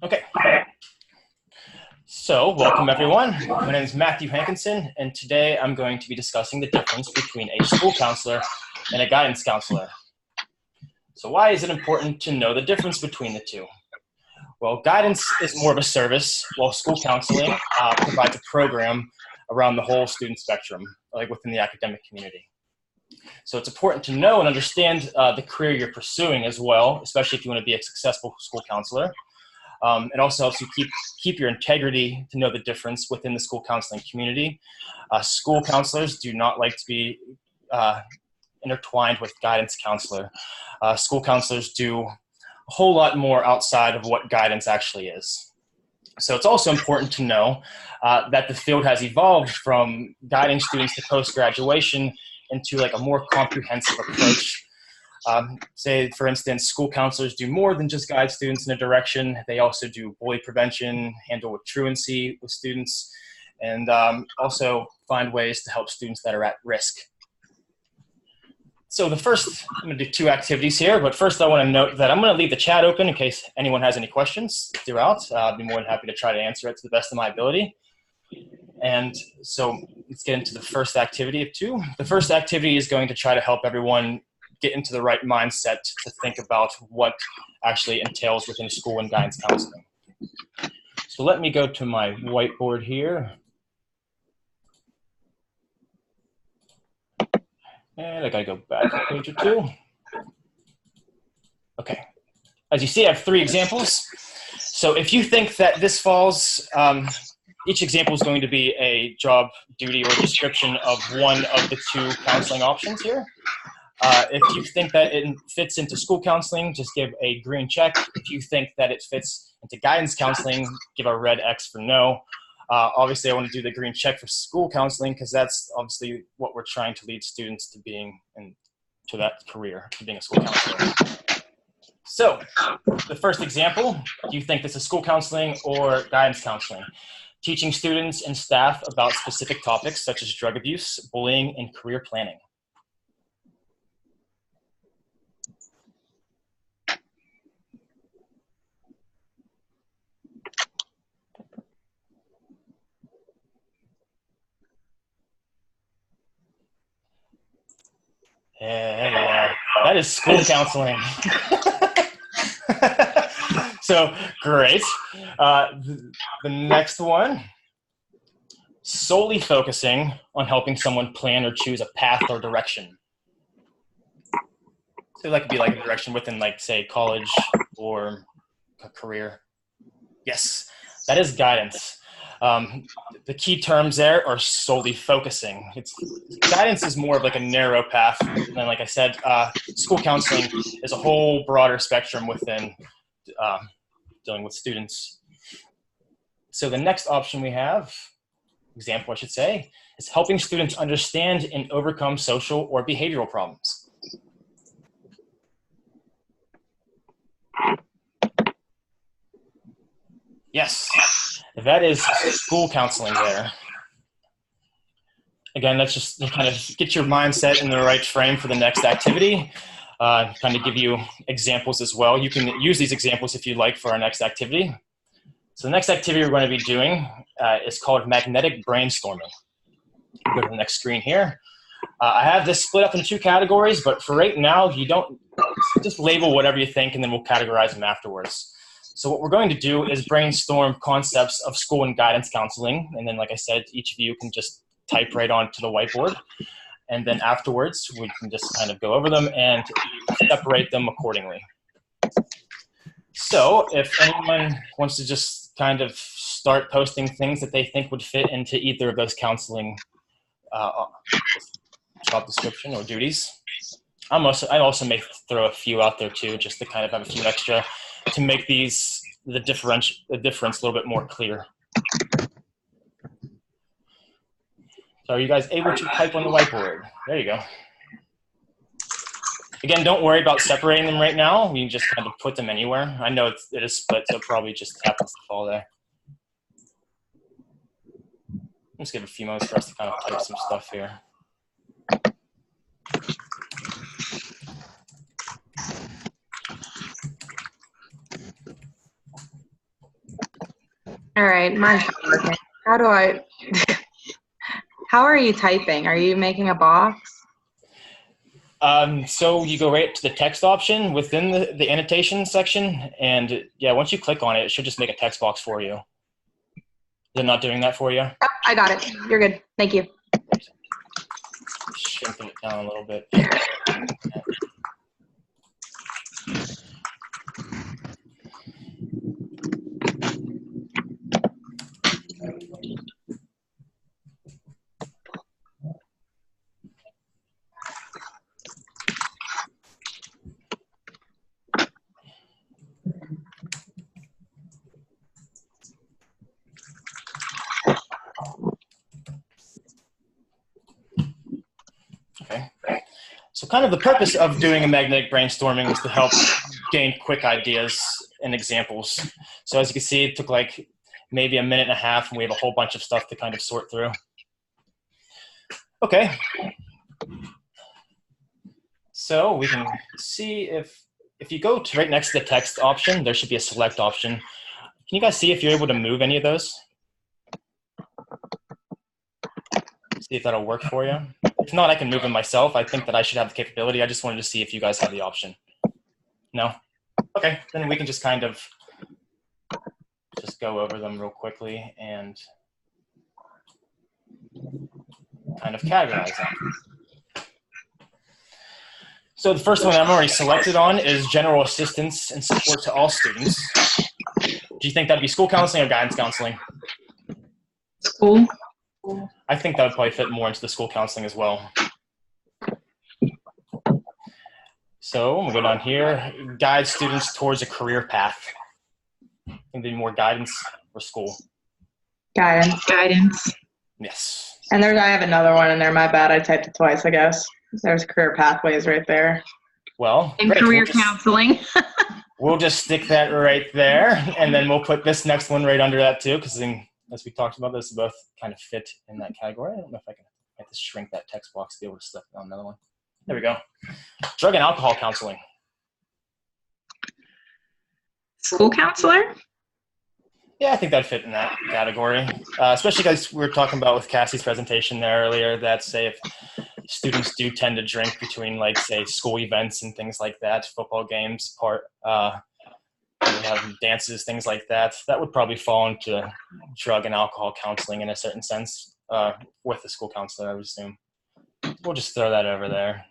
Okay. So, welcome everyone. My name is MHankinson, and today I'm going to be discussing the difference between a school counselor and a guidance counselor. So why is it important to know the difference between the two? Well, guidance is more of a service, while school counseling provides a program around the whole student spectrum, like within the academic community. So it's important to know and understand the career you're pursuing as well, especially if you want to be a successful school counselor. It also helps you keep your integrity to know the difference within the school counseling community. School counselors do not like to be intertwined with guidance counselor. School counselors do a whole lot more outside of what guidance actually is. So it's also important to know that the field has evolved from guiding students to post-graduation into like a more comprehensive approach. Say, for instance, school counselors do more than just guide students in a direction. They also do bully prevention, handle with truancy with students, and also find ways to help students that are at risk. So I'm going to do two activities here, but first I want to note that I'm going to leave the chat open in case anyone has any questions throughout. I'd be more than happy to try to answer it to the best of my ability. And so let's get into the first activity of two. The first activity is going to try to help everyone get into the right mindset to think about what actually entails within school and guidance counseling. So let me go to my whiteboard here. And I gotta go back a page or two. Okay, as you see, I have three examples. So if you think that this falls, each example is going to be a job, duty, or description of one of the two counseling options here. If you think that it fits into school counseling, just give a green check. If you think that it fits into guidance counseling, give a red X for no. Obviously, I want to do the green check for school counseling because that's obviously what we're trying to lead students to being to that career, to being a school counselor. So the first example, do you think this is school counseling or guidance counseling? Teaching students and staff about specific topics such as drug abuse, bullying, and career planning. Yeah, that is school counseling. So great. The next one, solely focusing on helping someone plan or choose a path or direction. So that could be like a direction within, like, say, college or a career. Yes, that is guidance. The key terms there are solely focusing. Guidance is more of like a narrow path, and like I said, school counseling is a whole broader spectrum within dealing with students. So the next option we have, example I should say, is helping students understand and overcome social or behavioral problems. Yes, that is school counseling there. Again, that's just to kind of get your mindset in the right frame for the next activity. Kind of give you examples as well. You can use these examples if you'd like for our next activity. So the next activity we're going to be doing is called magnetic brainstorming. Go to the next screen here. I have this split up in two categories, but for right now, you don't just label whatever you think, and then we'll categorize them afterwards. So what we're going to do is brainstorm concepts of school and guidance counseling. And then, like I said, each of you can just type right onto the whiteboard. And then afterwards, we can just kind of go over them and separate them accordingly. So if anyone wants to just kind of start posting things that they think would fit into either of those counseling job description or duties. I also may throw a few out there too, just to kind of have a few extra to make the difference a little bit more clear. So are you guys able to type on the whiteboard? There you go. Again, don't worry about separating them right now. We can just kind of put them anywhere. I know it is split, so it probably just happens to fall there. Let's give a few moments for us to kind of type some stuff here. All right, mine's not working. How do I, how are you typing? Are you making a box? So you go right to the text option within the annotation section, and yeah, once you click on it, it should just make a text box for you. Is it not doing that for you? Oh, I got it. You're good. Thank you. Shrinking it down a little bit. Okay. So kind of the purpose of doing a magnetic brainstorming is to help gain quick ideas and examples. So as you can see, it took like maybe a minute and a half, and we have a whole bunch of stuff to kind of sort through. Okay. So we can see if you go to right next to the text option, there should be a select option. Can you guys see if you're able to move any of those? See if that'll work for you. If not, I can move them myself. I think that I should have the capability. I just wanted to see if you guys have the option. No? Okay, then we can just kind of just go over them real quickly and kind of categorize them. So the first one I'm already selected on is general assistance and support to all students. Do you think that'd be school counseling or guidance counseling? School. I think that would probably fit more into the school counseling as well. So we'll go down here, guide students towards a career path. I think there'd be more guidance or school. Guidance. Guidance. Yes. And I have another one in there. My bad. I typed it twice, I guess. There's career pathways right there. Well, and career counseling. We'll just stick that right there, and then we'll put this next one right under that too, because then, as we talked about, this both kind of fit in that category. I don't know if I can have to shrink that text box to be able to select on another one. There we go. Drug and alcohol counseling. School counselor? Yeah, I think that'd fit in that category, especially because we were talking about with Cassie's presentation there earlier that, say, if students do tend to drink between, like, say, school events and things like that, football games, we have dances, things like that, that would probably fall into drug and alcohol counseling in a certain sense with the school counselor, I would assume. We'll just throw that over there.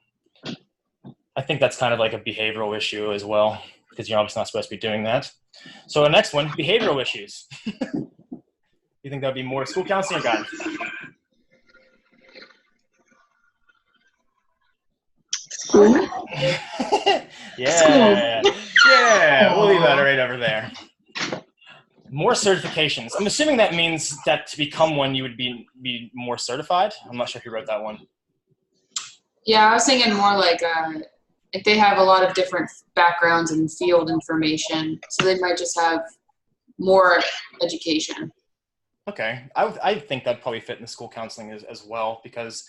I think that's kind of like a behavioral issue as well, because you're obviously not supposed to be doing that. So the next one, behavioral issues. You think that would be more school counseling or guidance? School. Yeah. School. Yeah, we'll leave that right over there. More certifications. I'm assuming that means that to become one, you would be more certified. I'm not sure who wrote that one. Yeah, I was thinking more like they have a lot of different backgrounds and field information, so they might just have more education. Okay, I think that'd probably fit in the school counseling as well, because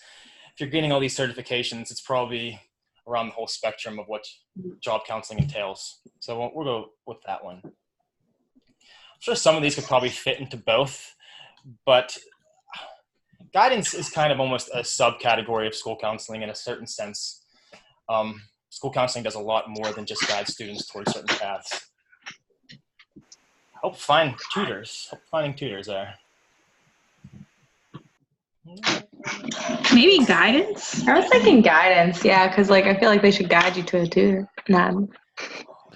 if you're gaining all these certifications, it's probably around the whole spectrum of what job counseling entails. So we'll go with that one. I'm sure some of these could probably fit into both, but guidance is kind of almost a subcategory of school counseling in a certain sense. School counseling does a lot more than just guide students towards certain paths. Help find tutors. Help finding tutors there. Maybe guidance? I was thinking guidance, yeah, because like I feel like they should guide you to a tutor.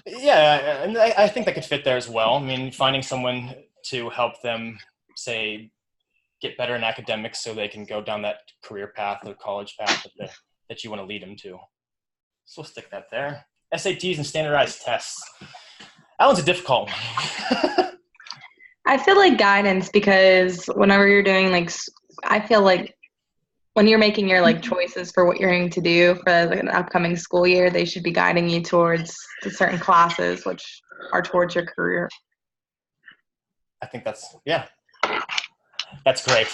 Yeah, and I think that could fit there as well. I mean, finding someone to help them, say, get better in academics so they can go down that career path or college path that you want to lead them to. So we'll stick that there. SATs and standardized tests. That one's a difficult one. I feel like guidance, because whenever you're doing like, I feel like when you're making your like choices for what you're going to do for like, an upcoming school year, they should be guiding you towards the certain classes which are towards your career. I think that's great.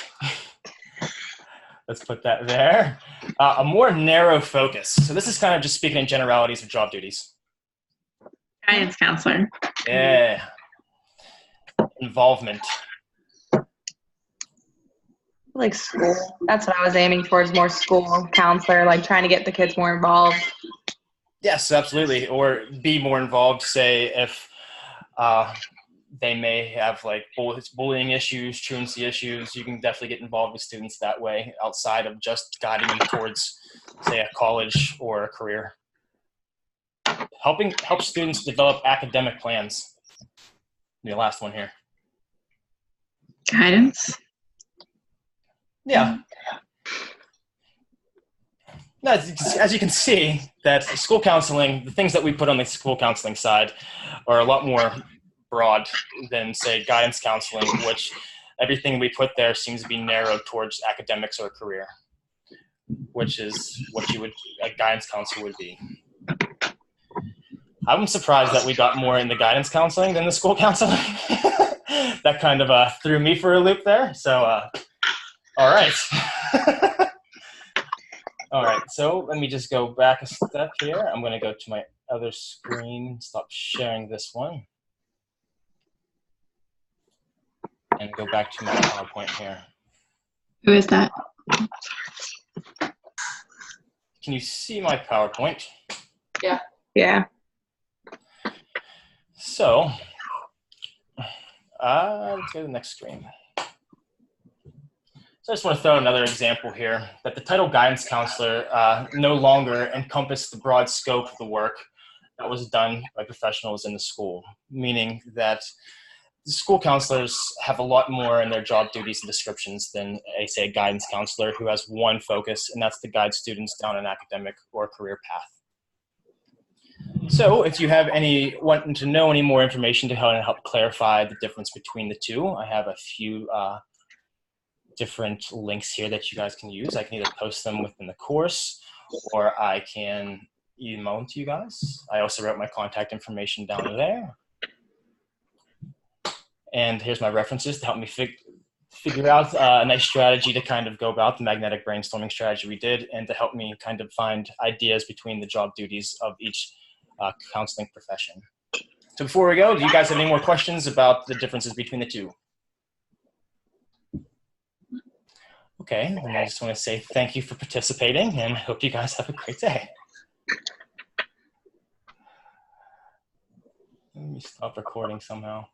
Let's put that there. A more narrow focus. So this is kind of just speaking in generalities of job duties. Guidance counselor. Yeah. Involvement. Like school. That's what I was aiming towards, more school counselor, like trying to get the kids more involved. Yes, absolutely. Or be more involved, say, if they may have like bullying issues, truancy issues. You can definitely get involved with students that way outside of just guiding them towards, say, a college or a career. Help students develop academic plans. The last one here. Guidance? Yeah. No, as you can see, that school counseling, the things that we put on the school counseling side are a lot more broad than, say, guidance counseling, which everything we put there seems to be narrowed towards academics or career, which is what a guidance counselor would be. I'm surprised that we got more in the guidance counseling than the school counseling. That kind of threw me for a loop there. So, all right. All right, so let me just go back a step here. I'm going to go to my other screen, stop sharing this one, and go back to my PowerPoint here. Who is that? Can you see my PowerPoint? Yeah. Yeah. So, let's go to the next screen. So I just want to throw another example here, that the title guidance counselor no longer encompassed the broad scope of the work that was done by professionals in the school, meaning that the school counselors have a lot more in their job duties and descriptions than, say, a guidance counselor who has one focus, and that's to guide students down an academic or career path. So if you have wanting to know any more information to help clarify the difference between the two, I have a few different links here that you guys can use. I can either post them within the course, or I can email them to you guys. I also wrote my contact information down there. And here's my references to help me figure out a nice strategy to kind of go about the magnetic brainstorming strategy we did, and to help me kind of find ideas between the job duties of each counseling profession. So before we go, do you guys have any more questions about the differences between the two? Okay, then I just want to say thank you for participating, and hope you guys have a great day. Let me stop recording somehow.